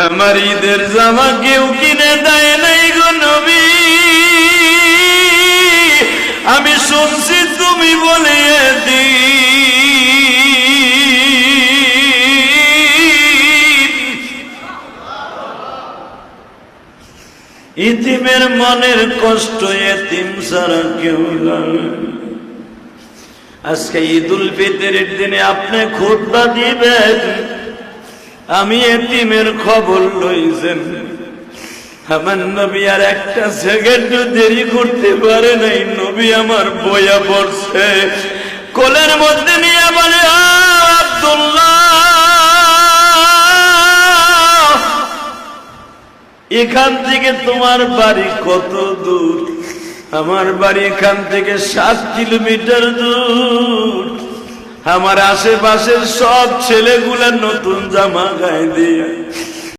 আমার ঈদের জামা কেউ কিনে দেয় নাই গো নবী, আমি শুনছি তুমি বলে ইতিমের মনের কষ্ট এতিম ছাড়া কেউ জানে। আজকে ঈদুল ফিতরের দিনে আপনি খুতবা দিবেন, আমি এতিমের খবর লইছেন। আমার নবী আর একটা সেকেন্ড দেরি করতে পারে নাই, নবী আমার বইয়া পড়ছে, কোলের মধ্যে নিয়ে বলে আব্দুল্লাহ, এখান থেকে তোমার বাড়ি কত দূর? আমার বাড়ি এখান থেকে 7 কিলোমিটার দূর। আমার আশেপাশের সব ছেলেগুলা নতুন জামা গায়ে দিয়ে